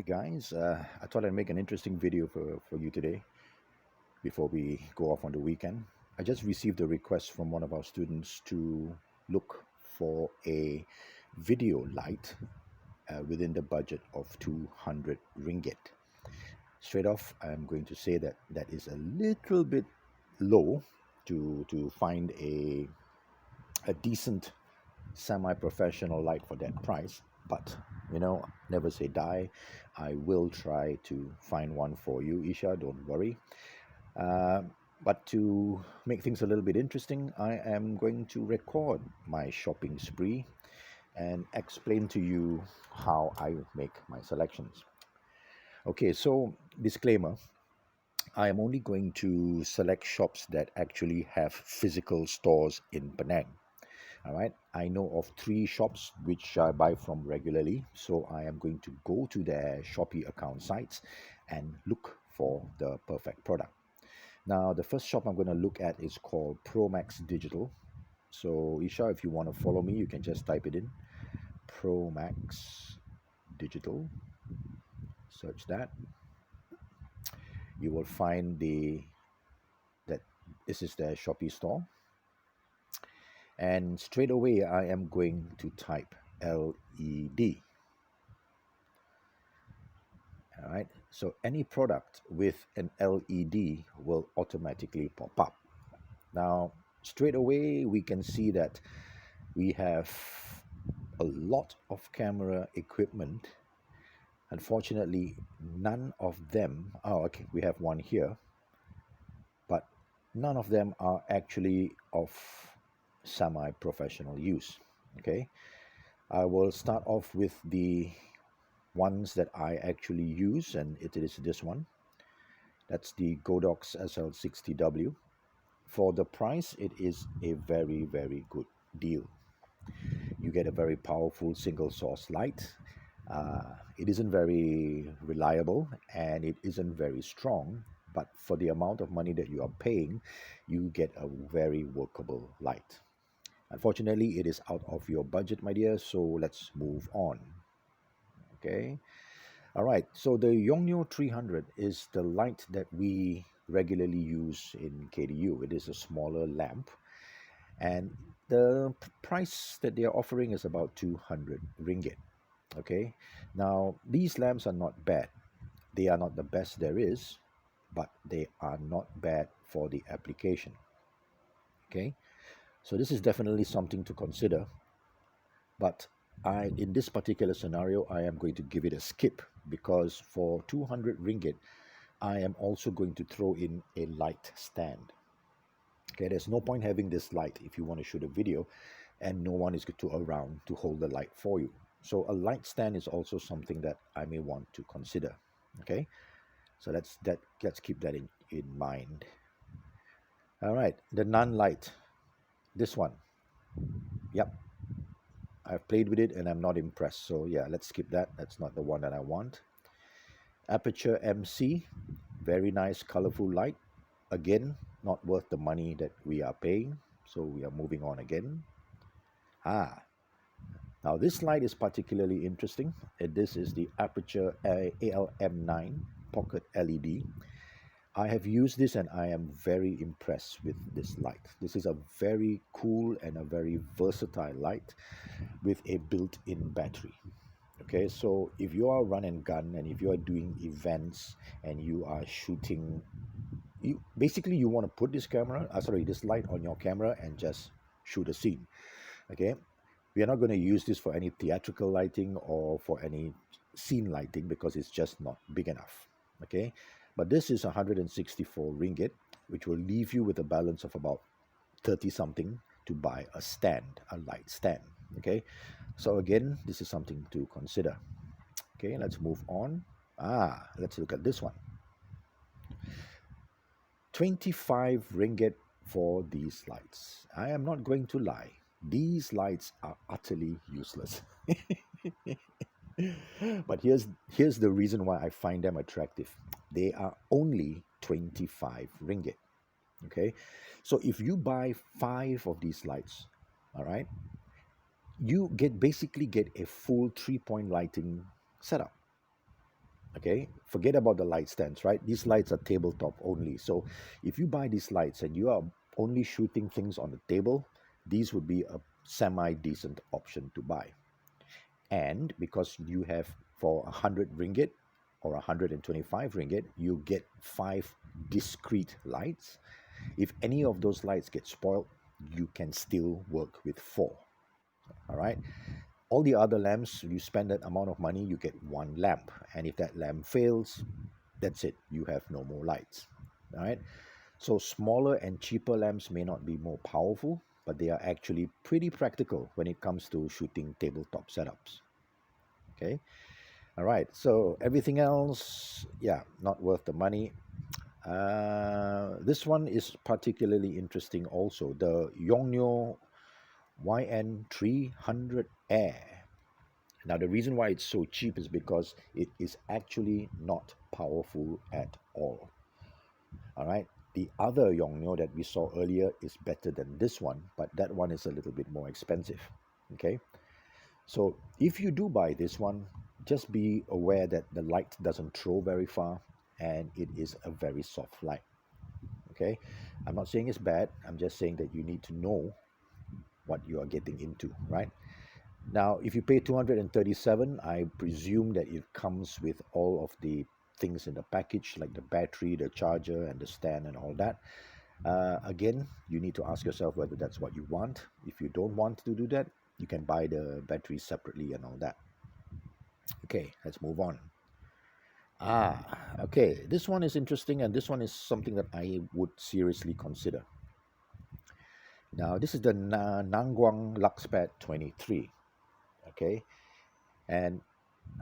Guys, I thought I'd make an interesting video for you today before we go off on the weekend. I just received a request from one of our students to look for a video light within the budget of 200 ringgit. Straight off, I'm going to say that that is a little bit low to find a decent semi-professional light for that price, but never say die. I will try to find one for you, Isha, don't worry. uh, but to make things a little bit interesting, I am going to record my shopping spree and explain to you how I make my selections. Okay, so disclaimer, I am only going to select shops that actually have physical stores in Penang. All right, I know of three shops which I buy from regularly, so I am going to go to their Shopee account sites and look for the perfect product. Now, the first shop I'm going to look at is called Promax Digital. So, Isha, if you want to follow me, you can just type it in Promax Digital, search that. You will find that this is their Shopee store. And straight away, I am going to type LED. All right, so any product with an LED will automatically pop up. Now, straight away, we can see that we have a lot of camera equipment. Unfortunately, none of them, oh, okay, we have one here, but none of them are actually of semi-professional use. Okay, I will start off with the ones that I actually use, and it is this one. That's the Godox SL60W. For the price, it is a very, very good deal. You get a very powerful single source light. It isn't very reliable and it isn't very strong, but for the amount of money that you are paying, you get a very workable light. Unfortunately, it is out of your budget, my dear, so let's move on. Okay. All right. So the Yongnuo 300 is the light that we regularly use in KDU. It is a smaller lamp, and the price that they are offering is about 200 ringgit. Okay. Now, these lamps are not bad. They are not the best there is, but they are not bad for the application. Okay. So this is definitely something to consider. But in this particular scenario, I am going to give it a skip because for 200 ringgit, I am also going to throw in a light stand. Okay, there's no point having this light if you want to shoot a video and no one is around to hold the light for you. So a light stand is also something that I may want to consider. Okay, so let's keep that in mind. All right, the non-light, this one. Yep, I've played with it and I'm not impressed. So yeah, let's skip that. That's not the one that I want. Aperture MC, very nice colorful light. Again, not worth the money that we are paying. So we are moving on again. Now this light is particularly interesting. This is the Aperture ALM9 Pocket LED. I have used this and I am very impressed with this light. This is a very cool and a very versatile light with a built-in battery. Okay, so if you are run and gun and if you are doing events and you are shooting, you want to put this this light on your camera and just shoot a scene. Okay, we are not going to use this for any theatrical lighting or for any scene lighting because it's just not big enough. Okay, but this is 164 ringgit, which will leave you with a balance of about 30 something to buy a stand, a light stand. Okay, so again, this is something to consider. Okay, let's move on. Let's look at this one. 25 ringgit for these lights. I am not going to lie. These lights are utterly useless. But here's the reason why I find them attractive. They are only 25 ringgit. Okay, so if you buy 5 of these lights, all right, you basically get a full 3-point lighting setup. Okay, forget about the light stands, right? These lights are tabletop only. So if you buy these lights and you are only shooting things on the table, these would be a semi decent option to buy. And because you have for 100 ringgit or 125 ringgit, you get 5 discrete lights. If any of those lights get spoiled, you can still work with 4. All right. All the other lamps, you spend that amount of money, you get one lamp. And if that lamp fails, that's it. You have no more lights. All right. So smaller and cheaper lamps may not be more powerful, but they are actually pretty practical when it comes to shooting tabletop setups. Okay. All right. So everything else, yeah, not worth the money. This one is particularly interesting also. The Yongnuo YN300 Air. Now, the reason why it's so cheap is because it is actually not powerful at all. All right. The other Yongnuo that we saw earlier is better than this one, but that one is a little bit more expensive. Okay. So if you do buy this one, just be aware that the light doesn't throw very far and it is a very soft light. Okay. I'm not saying it's bad. I'm just saying that you need to know what you are getting into, right? Now, if you pay 237, I presume that it comes with all of the things in the package, like the battery, the charger, and the stand, and all that. Again, you need to ask yourself whether that's what you want. If you don't want to do that, you can buy the battery separately and all that. Okay, let's move on. Okay, this one is interesting, and this one is something that I would seriously consider. Now, this is the Nangguang Luxpad 23. Okay, and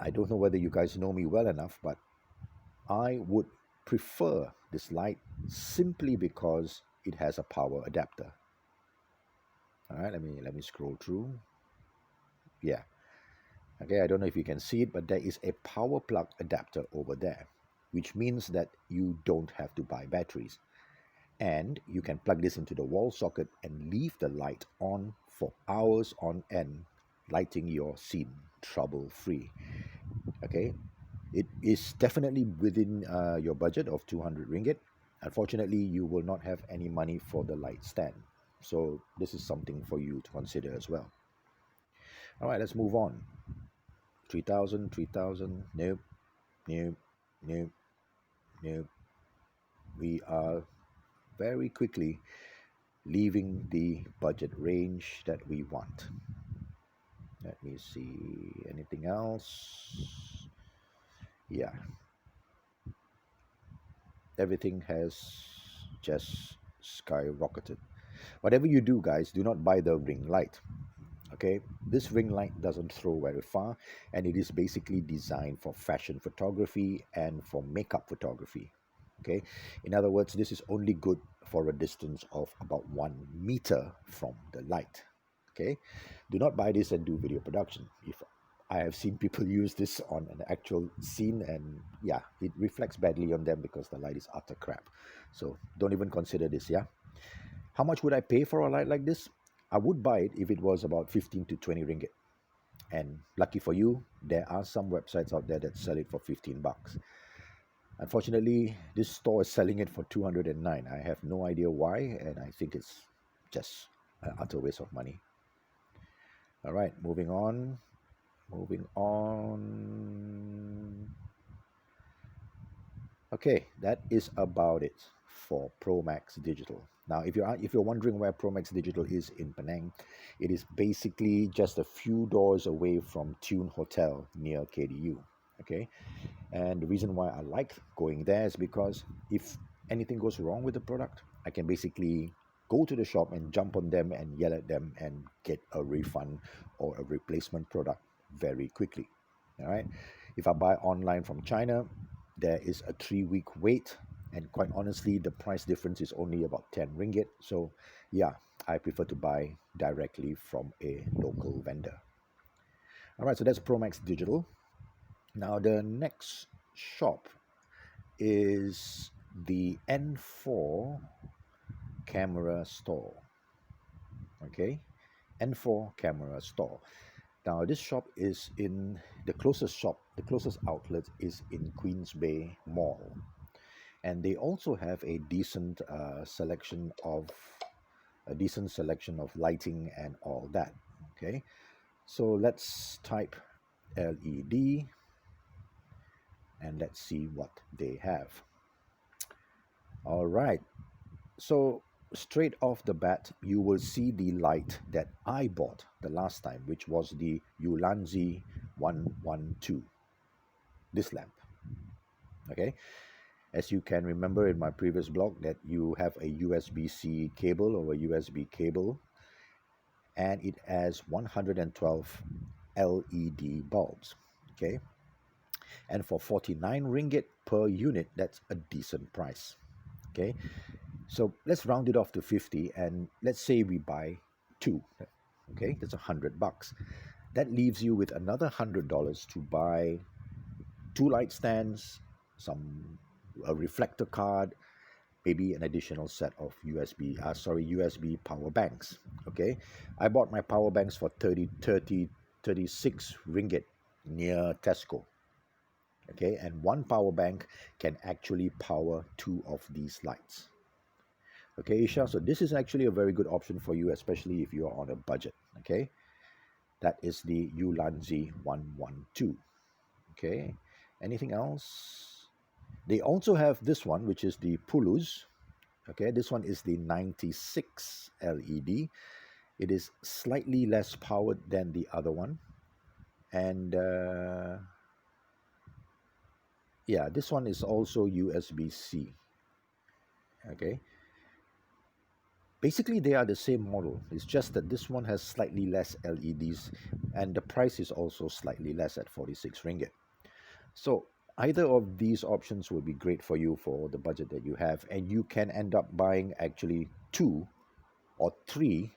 I don't know whether you guys know me well enough, but I would prefer this light simply because it has a power adapter. All right, let me scroll through. Yeah. Okay, I don't know if you can see it, but there is a power plug adapter over there, which means that you don't have to buy batteries. And you can plug this into the wall socket and leave the light on for hours on end, lighting your scene trouble free. Okay, it is definitely within your budget of 200 ringgit. Unfortunately, you will not have any money for the light stand. So this is something for you to consider as well. All right, let's move on. 3,000, 3,000. Nope, nope, nope, nope. We are very quickly leaving the budget range that we want. Let me see. Anything else? Yeah, everything has just skyrocketed. Whatever you do, guys, do not buy the ring light. Okay, this ring light doesn't throw very far, and it is basically designed for fashion photography and for makeup photography. Okay, in other words, this is only good for a distance of about 1 meter from the light. Okay, do not buy this and do video production. If I have seen people use this on an actual scene, and yeah, it reflects badly on them because the light is utter crap. So don't even consider this. Yeah, how much would I pay for a light like this? I would buy it if it was about 15 to 20 ringgit. And lucky for you, there are some websites out there that sell it for 15 bucks. Unfortunately, this store is selling it for 209. I have no idea why, and I think it's just an utter waste of money. All right, moving on. Moving on. Okay, that is about it for Pro Max Digital. Now, if you're wondering where Pro Max Digital is in Penang, it is basically just a few doors away from Tune Hotel near KDU. Okay, and the reason why I like going there is because if anything goes wrong with the product, I can basically go to the shop and jump on them and yell at them and get a refund or a replacement product very quickly. All right. If I buy online from China, there is a 3 week wait, and quite honestly, the price difference is only about 10 ringgit. So, yeah, I prefer to buy directly from a local vendor. All right, so that's Promax Digital. Now, the next shop is the N4 camera store. Okay, N4 camera store. Now, this shop is in the closest outlet is in Queens Bay Mall, and they also have a decent selection of lighting and all that. Okay, so let's type LED and let's see what they have. All right, so straight off the bat, you will see the light that I bought the last time, which was the Ulanzi 112, this lamp. Okay, as you can remember in my previous blog, that you have a USB-C cable or a USB cable, and it has 112 LED bulbs. Okay, and for 49 ringgit per unit, that's a decent price. Okay, so let's round it off to 50, and let's say we buy two. Okay, that's $100. That leaves you with another $100 to buy two light stands, a reflector card, maybe an additional set of USB power banks. Okay, I bought my power banks for 36 ringgit near Tesco. Okay, and one power bank can actually power two of these lights. Okay, Isha, so this is actually a very good option for you, especially if you are on a budget. Okay, that is the Ulanzi 112. Okay, anything else? They also have this one, which is the Pulus. Okay, this one is the 96 LED. It is slightly less powered than the other one, and yeah, this one is also USB-C. Okay, basically they are the same model. It's just that this one has slightly less LEDs, and the price is also slightly less at 46 ringgit. So either of these options will be great for you for the budget that you have, and you can end up buying actually two or three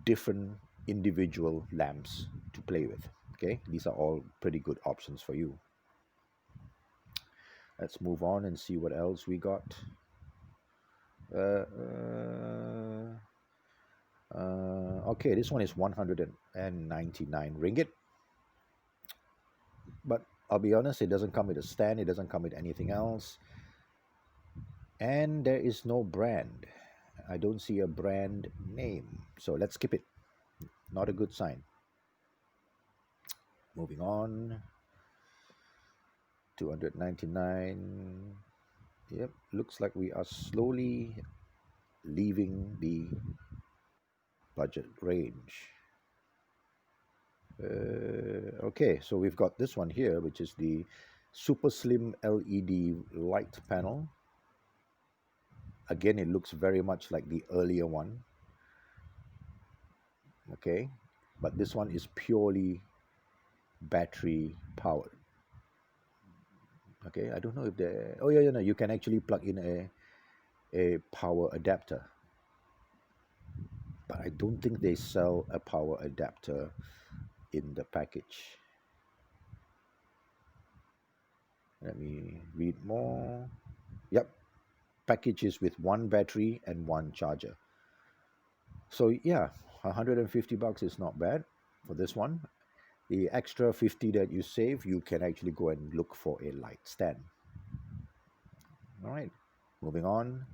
different individual lamps to play with. Okay, these are all pretty good options for you. Let's move on and see what else we got. Okay, this one is 199 ringgit, but I'll be honest, it doesn't come with a stand, it doesn't come with anything else, and there is no brand. I don't see a brand name, so let's skip it. Not a good sign. Moving on. 299. Yep, looks like we are slowly leaving the budget range. Okay, so we've got this one here, which is the super slim LED light panel. Again, it looks very much like the earlier one. Okay, but this one is purely battery powered. Okay, I don't know if oh yeah, no, you can actually plug in a power adapter, but I don't think they sell a power adapter in the package. Let me read more. Yep, package is with one battery and one charger. So yeah, $150 is not bad for this one. The extra 50 that you save, you can actually go and look for a light stand. All right, moving on.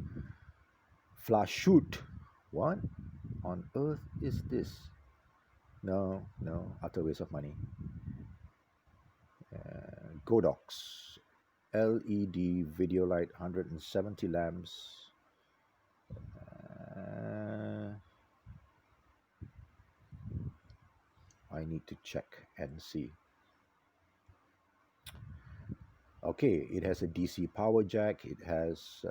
Flash shoot. What on earth is this? No, utter waste of money. Godox LED video light, 170 lamps. I need to check and see. Okay, it has a DC power jack. It has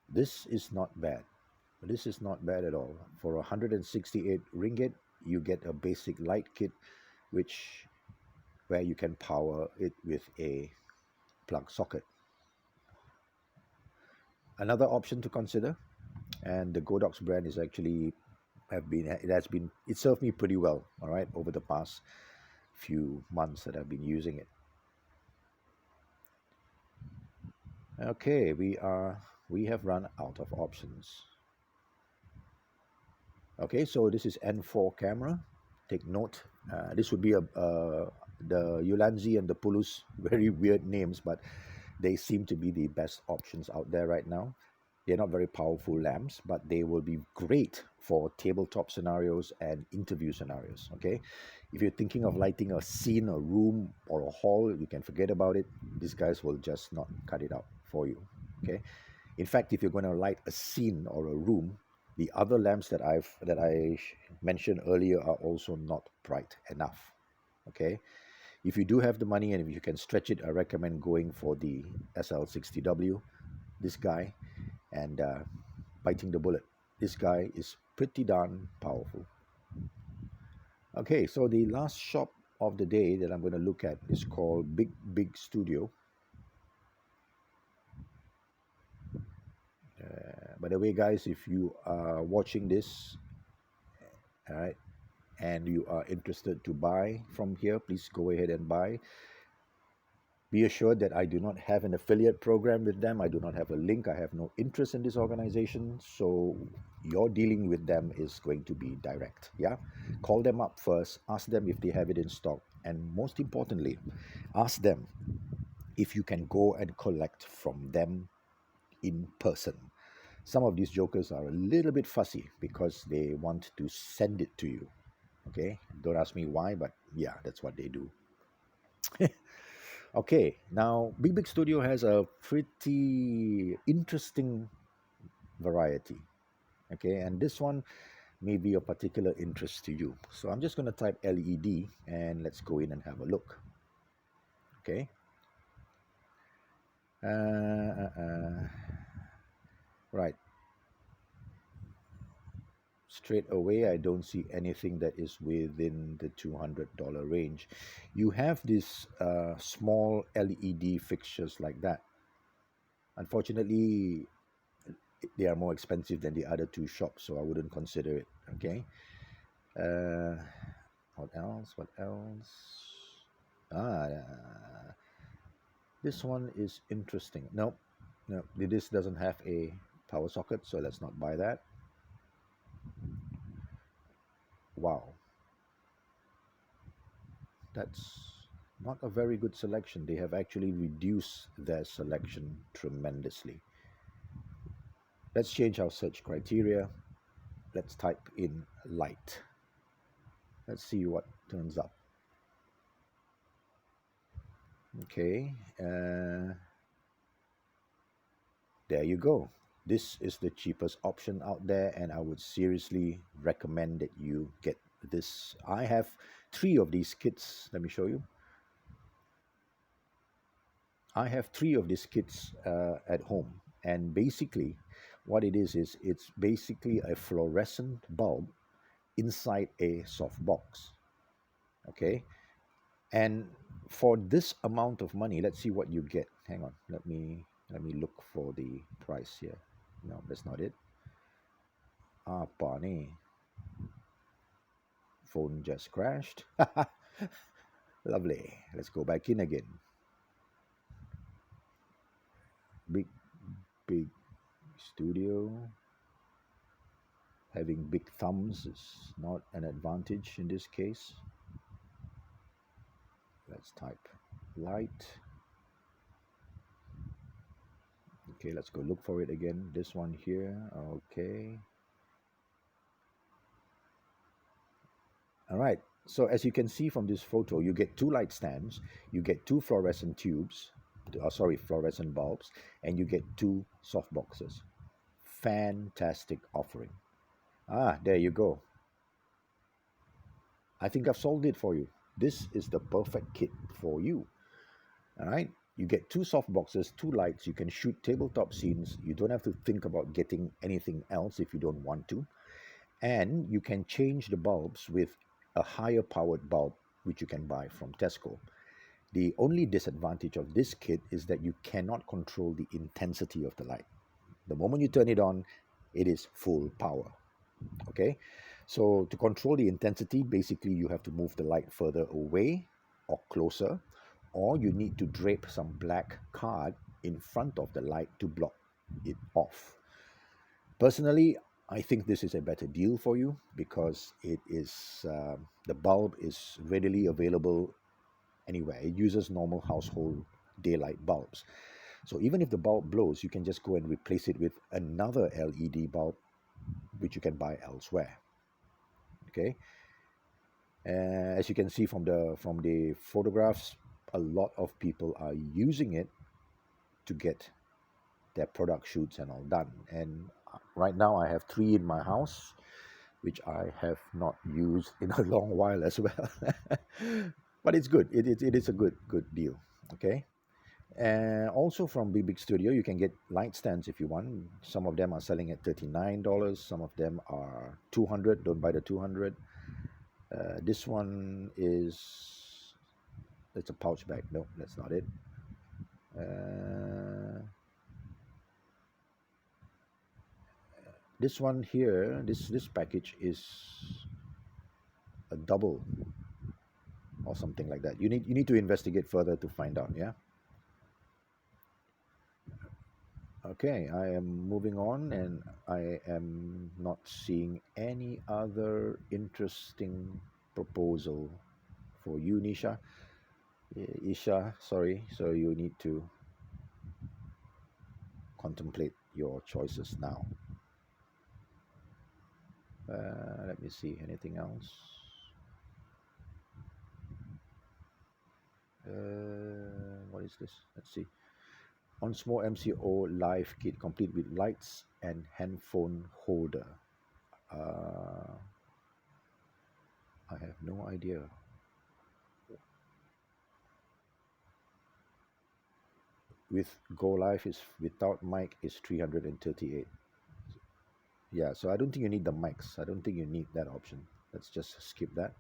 this is not bad. This is not bad at all. For 168 ringgit, you get a basic light kit, where you can power it with a plug socket. Another option to consider, and the Godox brand is actually it served me pretty well, all right, over the past few months that I've been using it. Okay, we have run out of options. Okay, so this is N4 camera. Take note. This would be the Ulanzi and the Pulus, very weird names, but they seem to be the best options out there right now. They're not very powerful lamps, but they will be great for tabletop scenarios and interview scenarios. Okay, if you're thinking of lighting a scene, a room, or a hall, you can forget about it. These guys will just not cut it out for you. Okay, in fact, if you're going to light a scene or a room, the other lamps that I mentioned earlier are also not bright enough. Okay, if you do have the money and if you can stretch it, I recommend going for the SL60W. This guy and biting the bullet. This guy is pretty darn powerful. Okay, so the last shop of the day that I'm going to look at is called Big Big Studio. By the way, guys, if you are watching this, all right, and you are interested to buy from here, please go ahead and buy. Be assured that I do not have an affiliate program with them. I do not have a link. I have no interest in this organization. So your dealing with them is going to be direct. Yeah. Call them up first. Ask them if they have it in stock. And most importantly, ask them if you can go and collect from them in person. Some of these jokers are a little bit fussy because they want to send it to you. Okay. Don't ask me why, but yeah, that's what they do. Okay, now Big Big Studio has a pretty interesting variety. Okay, and this one may be of particular interest to you. So I'm just going to type LED and let's go in and have a look. Okay. Uh, uh, uh, right. Straight away, I don't see anything that is within the $200 range. You have these small LED fixtures like that. Unfortunately, they are more expensive than the other two shops, so I wouldn't consider it. Okay. Uh, what else? What else? This one is interesting. No, no, this doesn't have a power socket, so let's not buy that. Wow, that's not a very good selection. They have actually reduced their selection tremendously. Let's change our search criteria. Let's type in light. Let's see what turns up. Okay, there you go. This is the cheapest option out there, and I would seriously recommend that you get this. I have three of these kits. Let me show you. I have three of these kits at home, and basically, what it is it's basically a fluorescent bulb inside a soft box. Okay, and for this amount of money, let's see what you get. Hang on, let me look for the price here. No, that's not it. Apa ni? Phone just crashed. Lovely. Let's go back in again. Big, big studio. Having big thumbs is not an advantage in this case. Let's type light. Okay, let's go look for it again. This one here. Okay. All right. So as you can see from this photo, you get two light stands, you get two fluorescent tubes, fluorescent bulbs, and you get two soft boxes. Fantastic offering. There you go. I think I've solved it for you. This is the perfect kit for you. All right. You get two soft boxes, two lights. You can shoot tabletop scenes. You don't have to think about getting anything else if you don't want to. And you can change the bulbs with a higher powered bulb, which you can buy from Tesco. The only disadvantage of this kit is that you cannot control the intensity of the light. The moment you turn it on, it is full power. Okay, so to control the intensity, basically you have to move the light further away or closer, or you need to drape some black card in front of the light to block it off. Personally, I think this is a better deal for you because it is the bulb is readily available anywhere. It uses normal household daylight bulbs. So even if the bulb blows, you can just go and replace it with another LED bulb, which you can buy elsewhere. Okay, as you can see from the photographs, a lot of people are using it to get their product shoots and all done. And right now, I have three in my house, which I have not used in a long while as well. But it's good. It is a good deal. Okay. And also from Big Big Studio, you can get light stands if you want. Some of them are selling at $39. Some of them are 200. Don't buy the 200. This one is it's a pouch bag. No, that's not it. Uh, this one here, this package is a double or something like that. You need to investigate further to find out. Yeah. Okay, I am moving on and I am not seeing any other interesting proposal for you, Nisha. Isha, sorry. So you need to contemplate your choices now. Let me see. Anything else? What is this? Let's see. Onsmo MCO Live Kit complete with lights and handphone holder. Uh, I have no idea. With Go Live is without mic is 338. Yeah, so I don't think you need the mics. I don't think you need that option. Let's just skip that.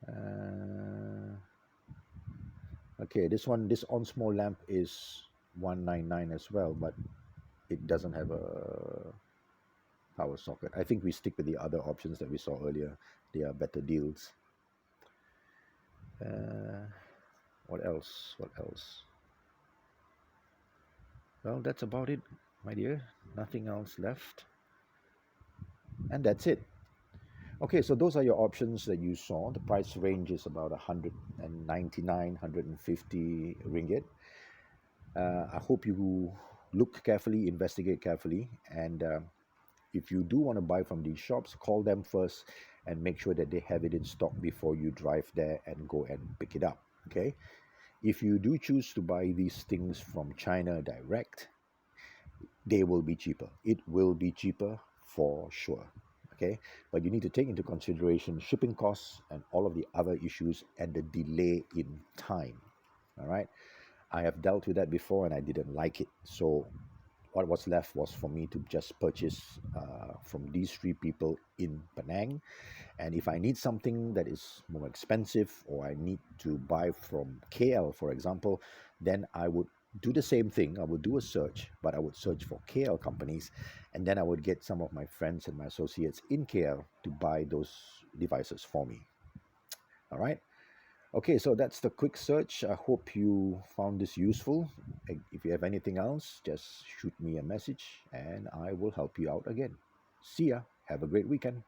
Uh, okay, this on small lamp is 199 as well, but it doesn't have a power socket. I think we stick with the other options that we saw earlier. They are better deals. Uh, what else? What else? Well, that's about it, my dear. Nothing else left. And that's it. Okay, so those are your options that you saw. The price range is about 199, 150 ringgit. I hope you look carefully, investigate carefully, and if you do want to buy from these shops, call them first and make sure that they have it in stock before you drive there and go and pick it up. Okay. If you do choose to buy these things from China direct, they will be cheaper. It will be cheaper for sure. Okay, but you need to take into consideration shipping costs and all of the other issues and the delay in time. All right, I have dealt with that before and I didn't like it. So what was left was for me to just purchase from these three people in Penang. And if I need something that is more expensive or I need to buy from KL, for example, then I would do the same thing. I would do a search, but I would search for KL companies, and then I would get some of my friends and my associates in KL to buy those devices for me. All right. Okay, so that's the quick search. I hope you found this useful. If you have anything else, just shoot me a message and I will help you out again. See ya. Have a great weekend.